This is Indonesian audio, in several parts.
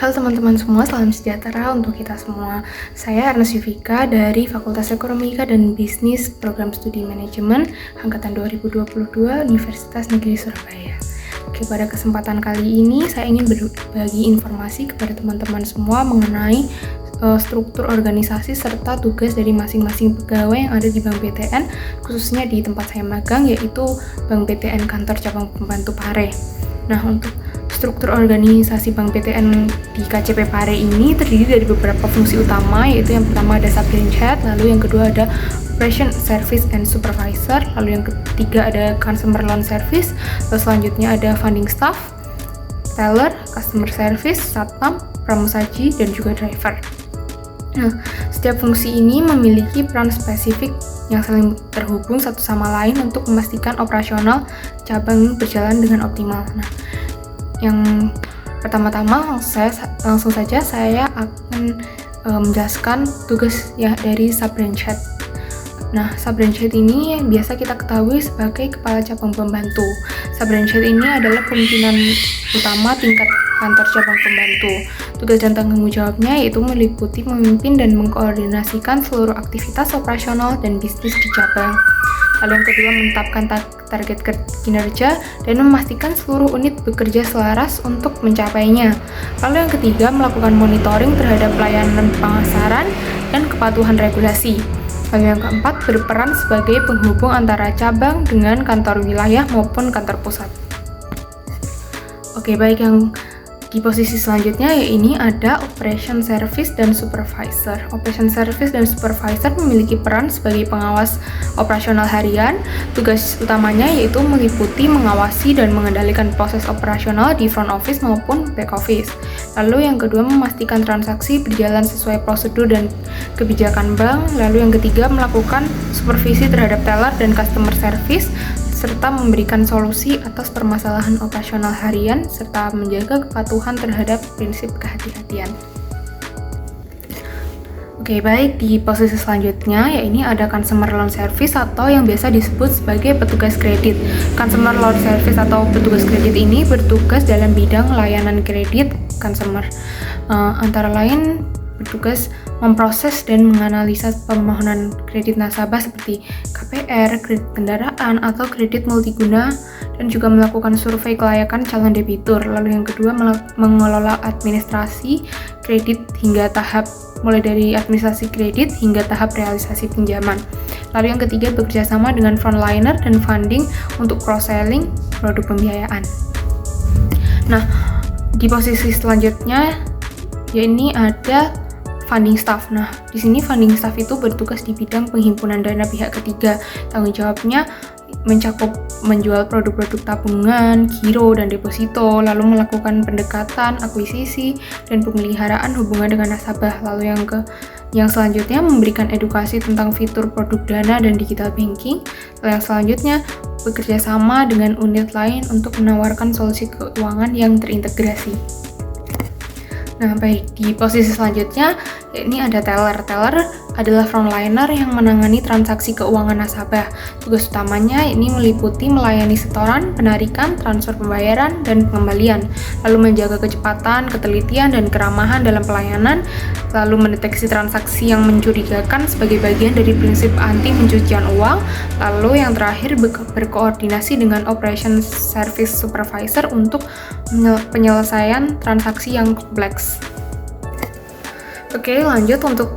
Halo teman-teman semua, salam sejahtera untuk kita semua. Saya Ernest Yuvika dari Fakultas Ekonomika dan Bisnis Program Studi Manajemen Angkatan 2022 Universitas Negeri Surabaya. Oke, pada kesempatan kali ini saya ingin berbagi informasi kepada teman-teman semua mengenai struktur organisasi serta tugas dari masing-masing pegawai yang ada di Bank BTN, khususnya di tempat saya magang, yaitu Bank BTN Kantor Cabang Pembantu Pare. Nah, untuk struktur organisasi Bank BTN di KCP Pare ini terdiri dari beberapa fungsi utama, yaitu yang pertama ada sub-branch head, lalu yang kedua ada operation service and supervisor, lalu yang ketiga ada consumer loan service, lalu selanjutnya ada funding staff, teller, customer service, satpam, pramusaji, dan juga driver. Nah, setiap fungsi ini memiliki peran spesifik yang saling terhubung satu sama lain untuk memastikan operasional cabang berjalan dengan optimal. Nah, yang pertama-tama langsung saja saya akan menjelaskan tugas ya dari sub-branch head. Nah, sub-branch head ini biasa kita ketahui sebagai kepala cabang pembantu. Sub-branch head ini adalah pimpinan utama tingkat kantor cabang pembantu. Tugas dan tanggung jawabnya yaitu meliputi memimpin dan mengkoordinasikan seluruh aktivitas operasional dan bisnis di cabang. Lalu yang kedua, menetapkan target kinerja dan memastikan seluruh unit bekerja selaras untuk mencapainya. Lalu yang ketiga, melakukan monitoring terhadap pelayanan pemasaran dan kepatuhan regulasi. Lalu yang keempat, berperan sebagai penghubung antara cabang dengan kantor wilayah maupun kantor pusat. Oke, baik, yang di posisi selanjutnya ini ada operation service dan supervisor. Operation service dan supervisor memiliki peran sebagai pengawas operasional harian. Tugas utamanya yaitu meliputi mengawasi dan mengendalikan proses operasional di front office maupun back office. Lalu yang kedua, memastikan transaksi berjalan sesuai prosedur dan kebijakan bank. Lalu yang ketiga, melakukan supervisi terhadap teller dan customer service, serta memberikan solusi atas permasalahan operasional harian, serta menjaga kepatuhan terhadap prinsip kehati-hatian. Oke, baik, di posisi selanjutnya ya ini ada consumer loan service atau yang biasa disebut sebagai petugas kredit. Consumer loan service atau petugas kredit ini bertugas dalam bidang layanan kredit consumer. Antara lain bertugas memproses dan menganalisa permohonan kredit nasabah seperti KPR, kredit kendaraan, atau kredit multiguna, dan juga melakukan survei kelayakan calon debitur. Lalu yang kedua, mengelola administrasi kredit hingga tahap mulai dari administrasi kredit hingga tahap realisasi pinjaman. Lalu yang ketiga, bekerja sama dengan frontliner dan funding untuk cross-selling produk pembiayaan. Nah, di posisi selanjutnya ya ini ada funding staff. Nah, di sini funding staff itu bertugas di bidang penghimpunan dana pihak ketiga. Tanggung jawabnya mencakup menjual produk-produk tabungan, giro, dan deposito, lalu melakukan pendekatan, akuisisi, dan pemeliharaan hubungan dengan nasabah. Lalu yang selanjutnya memberikan edukasi tentang fitur produk dana dan digital banking. Lalu yang selanjutnya bekerja sama dengan unit lain untuk menawarkan solusi keuangan yang terintegrasi. Nah, baik, di posisi selanjutnya ini ada teller. Teller adalah frontliner yang menangani transaksi keuangan nasabah. Tugas utamanya ini meliputi melayani setoran, penarikan, transfer pembayaran, dan pengembalian, lalu menjaga kecepatan, ketelitian, dan keramahan dalam pelayanan, lalu mendeteksi transaksi yang mencurigakan sebagai bagian dari prinsip anti pencucian uang, lalu yang terakhir berkoordinasi dengan operation service supervisor untuk penyelesaian transaksi yang kompleks. Oke, lanjut untuk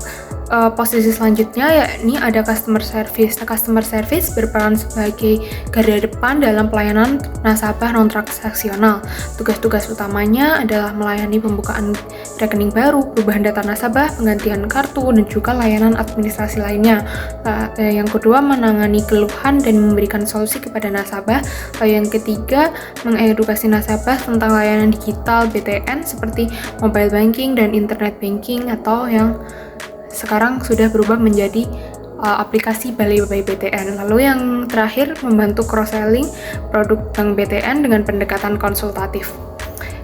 posisi selanjutnya yakni ada customer service. Nah, customer service berperan sebagai garda depan dalam pelayanan nasabah non-transaksional. Tugas-tugas utamanya adalah melayani pembukaan rekening baru, perubahan data nasabah, penggantian kartu, dan juga layanan administrasi lainnya. Yang kedua, menangani keluhan dan memberikan solusi kepada nasabah. Lalu yang ketiga, mengedukasi nasabah tentang layanan digital BTN seperti mobile banking dan internet banking atau yang sekarang sudah berubah menjadi aplikasi Balai BTN. Lalu yang terakhir, membantu cross-selling produk Bank BTN dengan pendekatan konsultatif.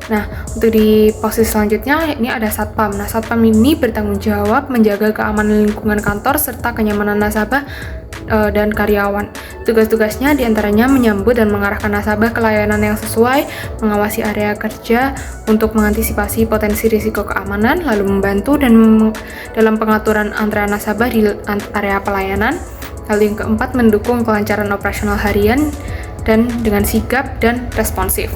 Nah, untuk di posisi selanjutnya ini ada satpam. Nah, satpam ini bertanggung jawab menjaga keamanan lingkungan kantor serta kenyamanan nasabah dan karyawan. Tugas-tugasnya diantaranya menyambut dan mengarahkan nasabah ke layanan yang sesuai, mengawasi area kerja untuk mengantisipasi potensi risiko keamanan, lalu membantu dalam pengaturan antrean nasabah di area pelayanan. Lalu yang keempat, mendukung kelancaran operasional harian dan dengan sigap dan responsif.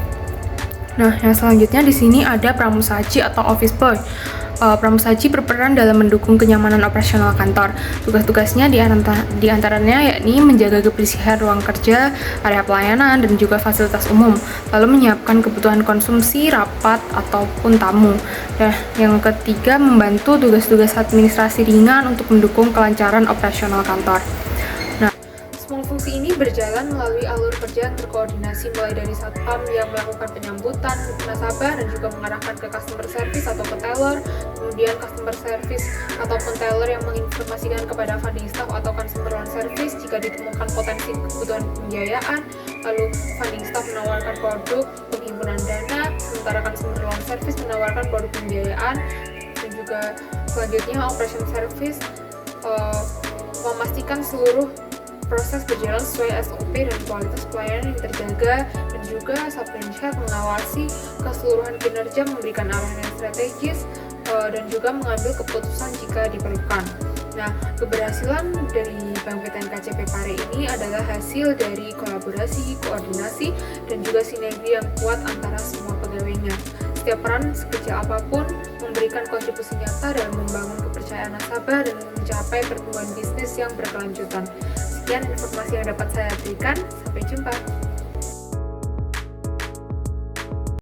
Nah, yang selanjutnya di sini ada pramusaji atau office boy. Pramusaji berperan dalam mendukung kenyamanan operasional kantor. Tugas-tugasnya diantaranya yakni menjaga kebersihan ruang kerja, area pelayanan, dan juga fasilitas umum, lalu menyiapkan kebutuhan konsumsi, rapat, ataupun tamu. Dan yang ketiga, membantu tugas-tugas administrasi ringan untuk mendukung kelancaran operasional kantor. Semua fungsi ini berjalan melalui alur kerja yang terkoordinasi mulai dari satpam yang melakukan penyambutan nasabah dan juga mengarahkan ke customer service atau ke teller, kemudian customer service ataupun teller yang menginformasikan kepada funding staff atau consumer loan service jika ditemukan potensi kebutuhan pembiayaan, lalu funding staff menawarkan produk penghimpunan dana, sementara consumer loan service menawarkan produk pembiayaan, dan juga selanjutnya operation service memastikan seluruh proses berjalan sesuai SOP dan kualitas pelayanan yang terjaga, dan juga Saprencat mengawasi keseluruhan kinerja, memberikan arahan yang strategis, dan juga mengambil keputusan jika diperlukan. Nah, keberhasilan dari Bank BTN KCP Pare ini adalah hasil dari kolaborasi, koordinasi, dan juga sinergi yang kuat antara semua pegawainya. Setiap peran sekecil apapun memberikan kontribusi nyata dalam membangun kepercayaan nasabah dan mencapai pertumbuhan bisnis yang berkelanjutan. Sekian informasi yang dapat saya berikan. Sampai jumpa.